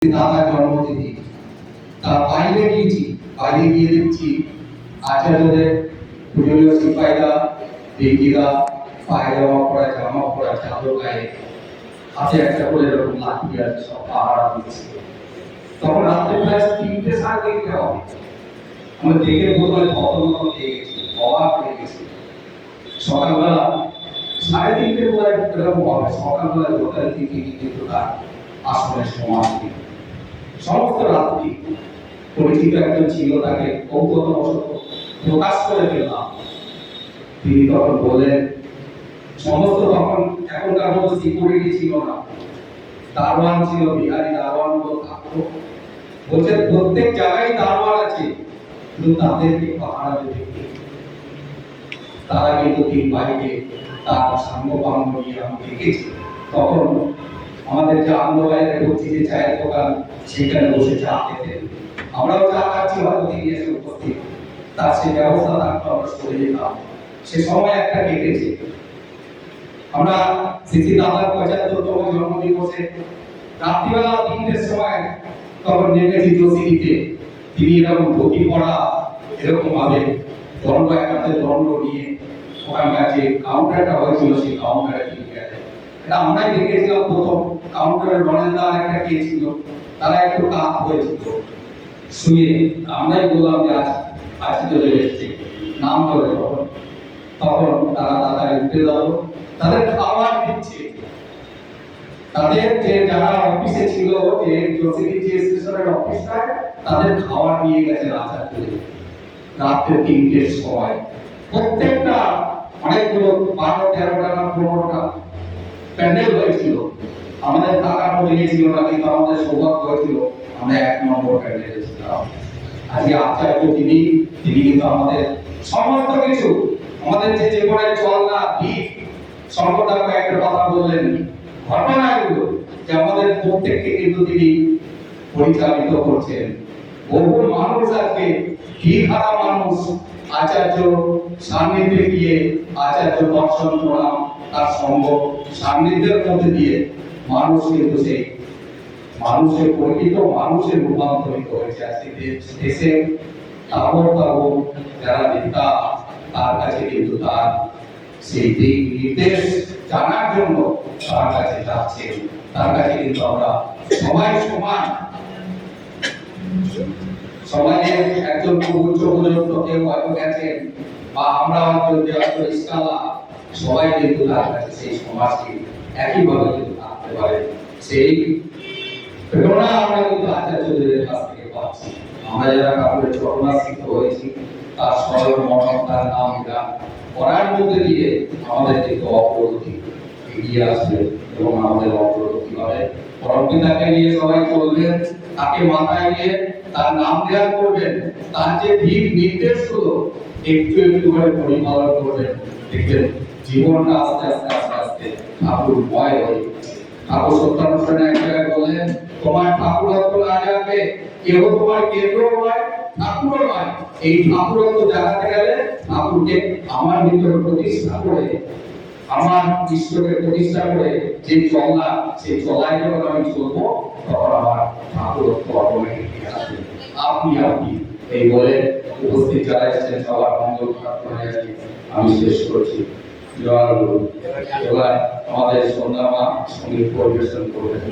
দাদার জন্মতিথি তার বাইরে গিয়েছি, বাইরে গিয়ে দেখছি আচার্যদের পুজোরীয় সিপাহীরা দিদিরা পায়ে জামা পরা, জামা পরা, চাদর গায়ে, হাতে একটা করে এরকম লাঠি আছে, সব পাহারা দিচ্ছে। তখন রাত্রে প্রায় 3:30 হবে। আমরা দেখে বোধহয় প্রথমত পেয়ে গেছি, অবাক হয়ে গেছি। সকালবেলা 3:30 বোধহয় এরকম হবে। সকালবেলা যথারীতি কিন্তু তার আসনের সমাধি সমস্ত রাত্রি পরিচিত একজন ছিল, তাকে কৌতূহলবশত প্রকাশ করে ফেললাম। তিনি তখন বললেন, সমস্ত তখন এখনকার মতো সিকিউরিটি ছিল না, দারোয়ান ছিল, বিহারি দারোয়ান থাকতো। বলছে প্রত্যেক জায়গায় দারোয়ান আছে, কিন্তু তাদেরকে পাহারা দিতে তারা কিন্তু তিন ভাইকে তার সাঙ্গপাঙ্গ নিয়ে আমি দেখেছি। তখন আমাদের যে আন্দোলনের বলছি যে চায়ের দোকান, সেখানে বসে চা খেতেন, আমরাও চা খাচ্ছি, হয়তো তিনি এসে উপস্থিত, তার সেই ব্যবস্থা থাকতো, আমরা সরে যেতাম। সে সময় একটা কেটেছে। আমরা শ্রী দাদার 75তম জন্মদিবসে রাত্রিবেলা 3টের সময় তখন নেমেছি জসিদিতে। তিনি এরকম ধুতি পরা, এরকম ভাবে দণ্ড, একটা দণ্ড নিয়ে ওখানকার যে কাউন্টারটা হয়েছিল সেই কাউন্টারে তিনি গেলেন। এটা আমরাই দেখেছিলাম প্রথম। কাউন্টারের রনেদার একটা কে ছিল, তারা একটু কাপ হয়েছিল শুয়ে, আমরাই বললাম যে আজ চলে এসেছে, নাম ধরে। তখন তারা তাড়াতাড়ি উঠে গেল, তাদের খাবার দিচ্ছে। তাদের যে যারা অফিসে ছিল, যে জসিডি যে স্টেশনের অফিসটা, তাদের খাবার নিয়ে গেছে আচার্য রাত্রে 3টের সময়। প্রত্যেকটা অনেকগুলো 12-13টা না 15টা প্যান্ডেল হয়েছিল। আমাদের টাকার মধ্যে গিয়েছিল না, কিন্তু আমাদের সৌভাগ্য হয়েছিল আমরা 1 নম্বর প্যান্ডেলে ছিলাম। আজকে আচার্য তিনি কিন্তু আমাদের সমস্ত কিছু, আমাদের যে জীবনের চলনা দিক সর্বদা একটা কথা বললেন, ঘটনাগুলো যে আমাদের প্রত্যেককে কিন্তু তিনি পরিচালিত করছেন। বহু মানুষ আজকে ভিখারা মানুষ আচার্য সান্নিধ্যে গিয়ে আচার্য দর্শন করা, তার সঙ্গ সান্নিধ্যের মধ্যে দিয়ে মানুষ কিন্তু সেই মানুষের পরিচিত, মানুষের রূপান্তরিত হয়েছে। আজকে দেশে তাবর যারা নেতা, তার কাছে কিন্তু তার সেই দিক নির্দেশ জানার জন্য তার কাছে যাচ্ছে। তার কাছে কিন্তু আমরা সবাই সমান। সমাজের একজন উচ্চ পর্যন্ত কেউ হয়তো গেছেন, বা আমরা হয়তো ইসলামা, সবাই কিন্তু তার কাছে সেই সমাজকে একইভাবে কিন্তু থাকতে পারে। সেই প্রেরণা আমরা কিন্তু আচার্যদের কাছ থেকে পাচ্ছি। আমরা যারা কাপড়ের চরণা শিক্ষিত হয়েছি, তার সরল মনন, তার নাম গান করার মধ্যে দিয়ে আমাদের কিন্তু অগ্রগতি এগিয়ে আসবে, এবং আমাদের অগ্রগতি হবে। পরমপিতাকে নিয়ে সবাই চলবেন, তাকে মাথায় নিয়ে তার নাম ধ্যান করবেন, তার যে দিক নির্দেশগুলো একটু একটু করে পরিপালন করবেন, দেখবেন জীবনটা আস্তে আস্তে আস্তে আস্তে ঠাকুরময় হয়ে উঠছে। ঠাকুর সত্যানুষ্ঠানে এক জায়গায় বললেন, তোমার ঠাকুরত্ব না জানবে কেউ তোমার কেন্দ্র নয়, ঠাকুর নয়। এই ঠাকুরত্ব জানাতে গেলে ঠাকুরকে আমার ভিতরে প্রতিষ্ঠা করে, আমার ঈশ্বরের প্রতিষ্ঠা করে যে চলা, সেই চলায় যখন আমি চলবো, তখন আমার ঠাকুরত্ব অটোমেটিক আসবে। আপনি এই বলে উপস্থিত যারা এসেছেন সবার মঙ্গল প্রার্থনা করে আমি শেষ করছি। জয় গুরু। এবার আমাদের সন্ধ্যা মা সঙ্গীত পরিবেশন করবেন।